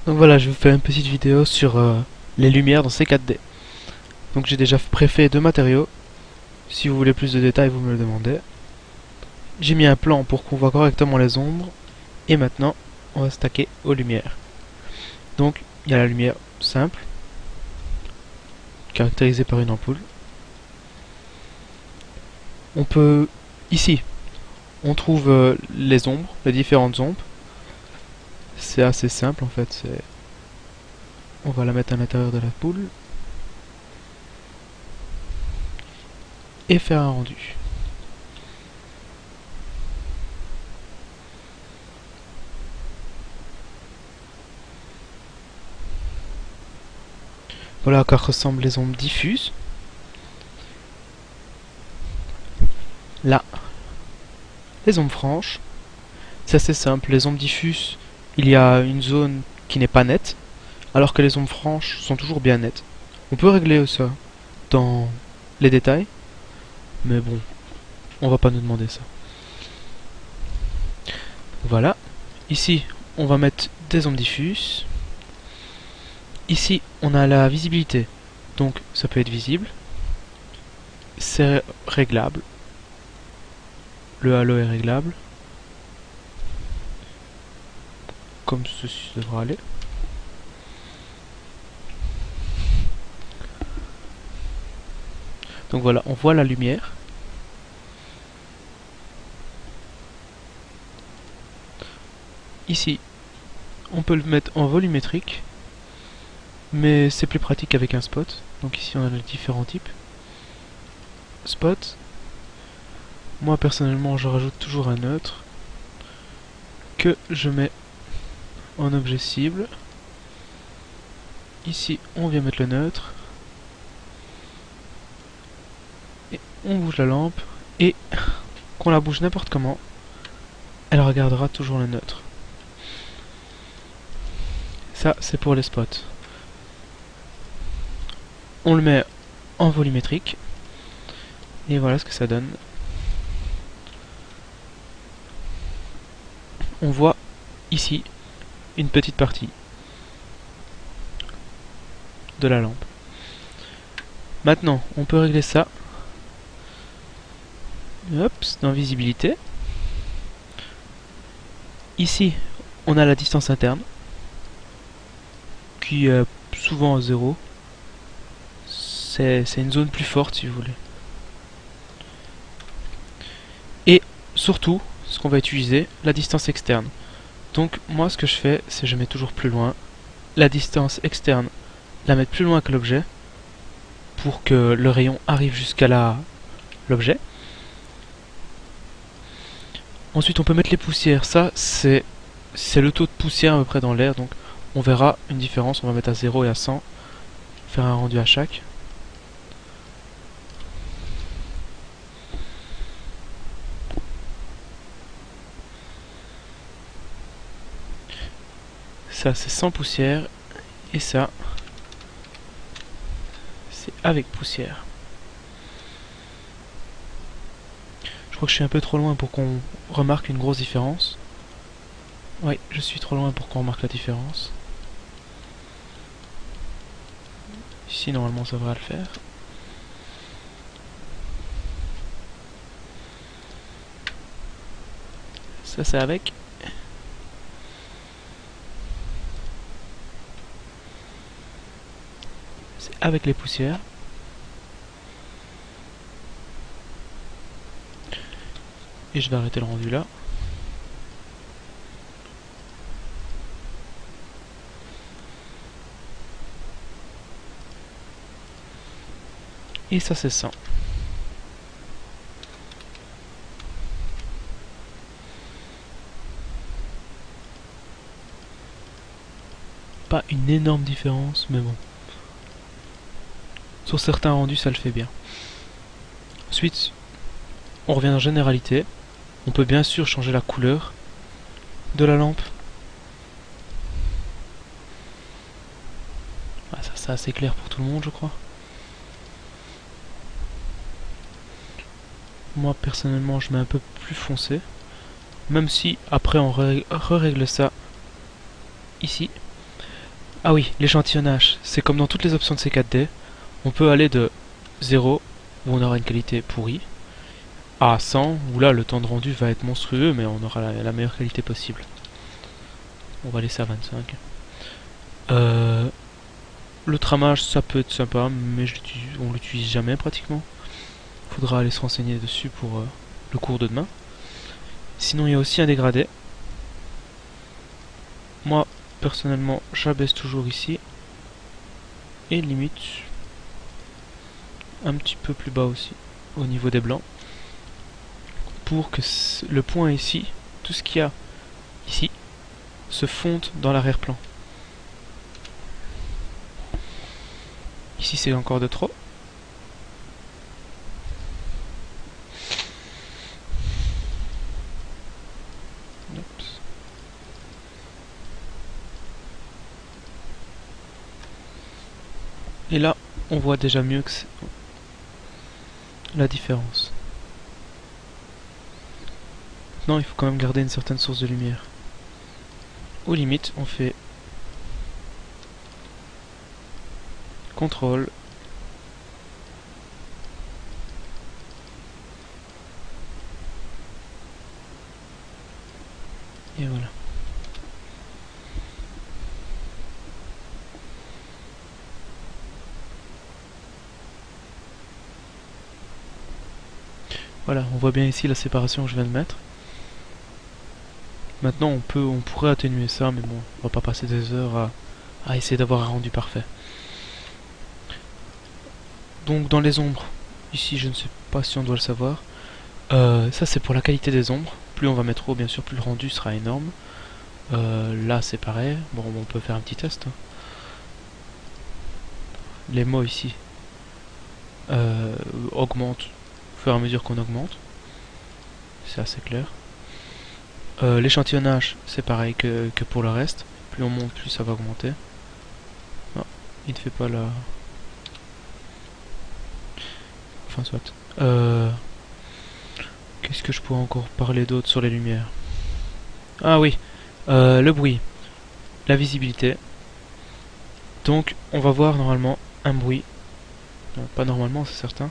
Donc voilà, je vais vous faire une petite vidéo sur les lumières dans C4D. Donc j'ai déjà préfait deux matériaux. Si vous voulez plus de détails, vous me le demandez. J'ai mis un plan pour qu'on voit correctement les ombres. Et maintenant, on va s'attaquer aux lumières. Donc, il y a la lumière simple, caractérisée par une ampoule. On peut, ici, on trouve les ombres, les différentes ombres. C'est assez simple en fait. On va la mettre à l'intérieur de la poule et faire un rendu. Voilà à quoi ressemblent les ombres diffuses. Là, les ombres franches. C'est assez simple. Les ombres diffuses, il y a une zone qui n'est pas nette, alors que les ombres franches sont toujours bien nettes. On peut régler ça dans les détails, mais bon, on va pas nous demander ça. Voilà. Ici, on va mettre des ombres diffuses. Ici, on a la visibilité. Donc, ça peut être visible. C'est réglable. Le halo est réglable. Comme ceci devra aller. Donc voilà, on voit la lumière. Ici, on peut le mettre en volumétrique, mais c'est plus pratique avec un spot. Donc ici, on a les différents types. Spot. Moi, personnellement, je rajoute toujours un neutre que je mets en objet cible. Ici, on vient mettre le neutre. Et on bouge la lampe. Et qu'on la bouge n'importe comment, elle regardera toujours le neutre. Ça, c'est pour les spots. On le met en volumétrique. Et voilà ce que ça donne. On voit ici une petite partie de la lampe. Maintenant, on peut régler ça. Hop, dans visibilité. Ici, on a la distance interne, qui est souvent à 0. C'est une zone plus forte si vous voulez. Et surtout, ce qu'on va utiliser, la distance externe. Donc moi ce que je fais, c'est je mets toujours plus loin. La distance externe, la mettre plus loin que l'objet, pour que le rayon arrive jusqu'à l'objet. Ensuite on peut mettre les poussières, ça c'est le taux de poussière à peu près dans l'air, donc on verra une différence, on va mettre à 0 et à 100, faire un rendu à chaque. Ça c'est sans poussière, et ça c'est avec poussière. Je crois que je suis un peu trop loin pour qu'on remarque une grosse différence. Oui, je suis trop loin pour qu'on remarque la différence. Ici normalement ça devrait le faire. Ça c'est avec. C'est avec les poussières. Et je vais arrêter le rendu là. Et ça c'est 100. Pas une énorme différence, mais bon. Sur certains rendus, ça le fait bien. Ensuite, on revient en généralité. On peut bien sûr changer la couleur de la lampe. Ah, ça c'est assez clair pour tout le monde, je crois. Moi personnellement, je mets un peu plus foncé. Même si après on re-règle ça ici. Ah oui, l'échantillonnage, c'est comme dans toutes les options de C4D, on peut aller de 0, où on aura une qualité pourrie, à 100, où là le temps de rendu va être monstrueux, mais on aura la meilleure qualité possible. On va laisser à 25. Le tramage, ça peut être sympa, mais on l'utilise jamais pratiquement. Faudra aller se renseigner dessus pour le cours de demain. Sinon, il y a aussi un dégradé. Moi, personnellement, j'abaisse toujours ici. Et limite un petit peu plus bas aussi, au niveau des blancs. Pour que le point ici, tout ce qu'il y a ici, se fonde dans l'arrière-plan. Ici, c'est encore de trop. Et là, on voit déjà mieux que la différence. Maintenant, il faut quand même garder une certaine source de lumière. Aux limites, on fait CTRL, et voilà. Voilà, on voit bien ici la séparation que je viens de mettre. Maintenant, on pourrait atténuer ça, mais bon, on va pas passer des heures à essayer d'avoir un rendu parfait. Donc, dans les ombres, ici, je ne sais pas si on doit le savoir. Ça, c'est pour la qualité des ombres. Plus on va mettre haut, bien sûr, plus le rendu sera énorme. Là, c'est pareil. Bon, on peut faire un petit test. Les mots ici augmentent au fur et à mesure qu'on augmente. C'est assez clair. L'échantillonnage, c'est pareil que pour le reste. Plus on monte, plus ça va augmenter. Non, il ne fait pas la... Enfin, soit. Qu'est-ce que je pourrais encore parler d'autre sur les lumières? Ah oui, le bruit, la visibilité. Donc, on va voir normalement un bruit, pas normalement, c'est certain,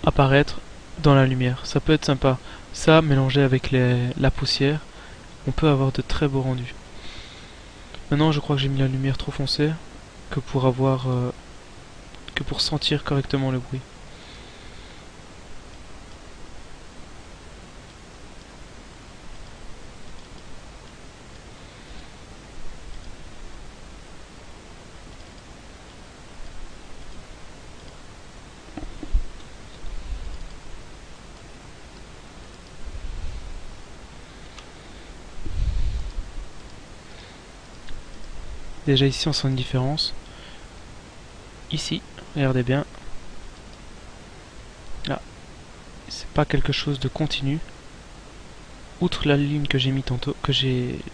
apparaître dans la lumière. Ça peut être sympa. Ça, mélangé avec la poussière, on peut avoir de très beaux rendus. Maintenant, je crois que j'ai mis la lumière trop foncée que pour avoir, que pour sentir correctement le bruit. Déjà ici, on sent une différence. Ici, regardez bien. Là, c'est pas quelque chose de continu. Outre la ligne que j'ai mis tantôt,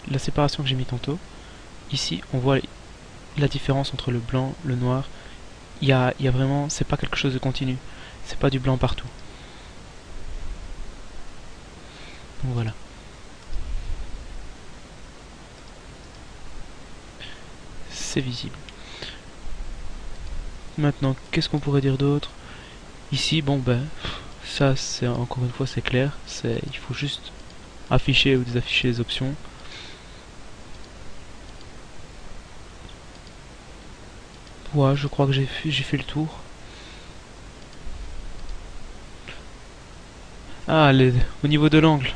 la séparation que j'ai mis tantôt, ici, on voit la différence entre le blanc, le noir. Il y a vraiment, c'est pas quelque chose de continu. C'est pas du blanc partout. Donc voilà. C'est visible. Maintenant, qu'est-ce qu'on pourrait dire d'autre? Ici, bon ben, ça c'est encore une fois c'est clair. Il faut juste afficher ou désafficher les options. Ouais, je crois que j'ai fait le tour. Ah, au niveau de l'angle.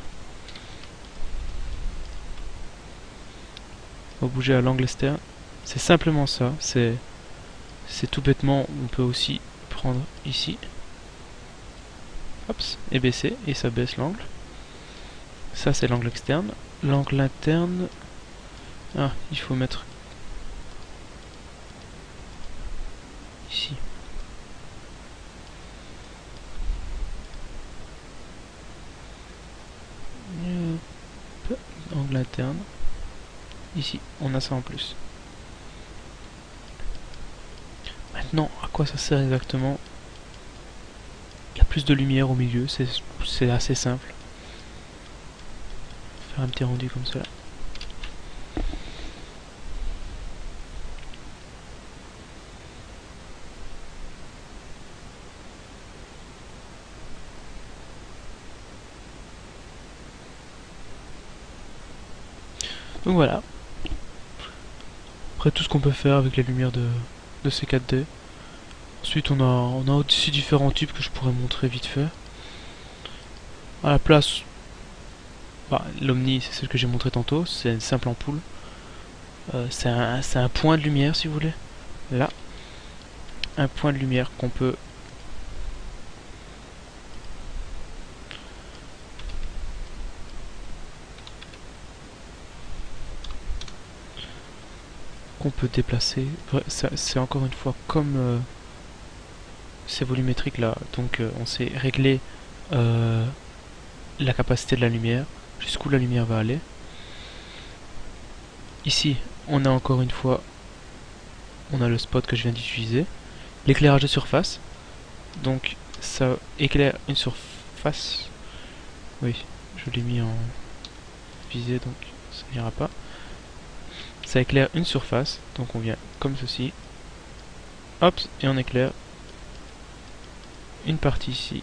On va bouger à l'angle externe. C'est simplement ça. C'est tout bêtement. On peut aussi prendre ici. Hop, et baisser. Et ça baisse l'angle. Ça, c'est l'angle externe. L'angle interne. Ah, il faut mettre ici. Angle interne. Ici, on a ça en plus. Maintenant, à quoi ça sert exactement? Il y a plus de lumière au milieu, c'est assez simple. Faire un petit rendu comme cela. Donc voilà, après tout ce qu'on peut faire avec la lumière de ces 4D. Ensuite on a aussi différents types que je pourrais montrer vite fait. À la place, bah, l'Omni c'est celle que j'ai montré tantôt, c'est une simple ampoule. C'est un point de lumière si vous voulez. Là, un point de lumière qu'on peut déplacer. C'est encore une fois comme c'est volumétrique là, donc on sait régler la capacité de la lumière, jusqu'où la lumière va aller. Ici, on a encore une fois, on a le spot que je viens d'utiliser, l'éclairage de surface, donc ça éclaire une surface. Oui, je l'ai mis en visée, donc ça n'ira pas. Ça éclaire une surface, donc on vient comme ceci, hop, et on éclaire une partie ici.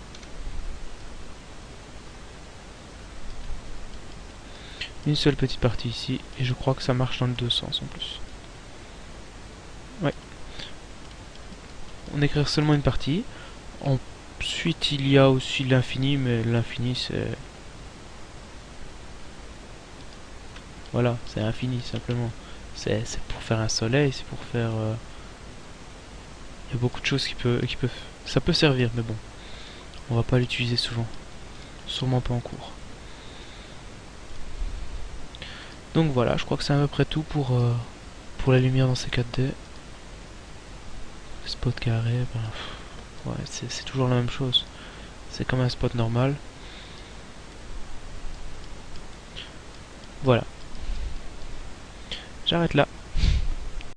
Une seule petite partie ici, et je crois que ça marche dans les deux sens en plus. Ouais. On éclaire seulement une partie. Ensuite, il y a aussi l'infini, mais l'infini c'est... Voilà, c'est infini simplement. C'est pour faire un soleil, c'est pour faire... Il y a beaucoup de choses qui peuvent... Ça peut servir, mais bon. On va pas l'utiliser souvent. Sûrement pas en cours. Donc voilà, je crois que c'est à peu près tout pour la lumière dans ces 4D. Spot carré, ben, ouais, c'est toujours la même chose. C'est comme un spot normal. Voilà. J'arrête là.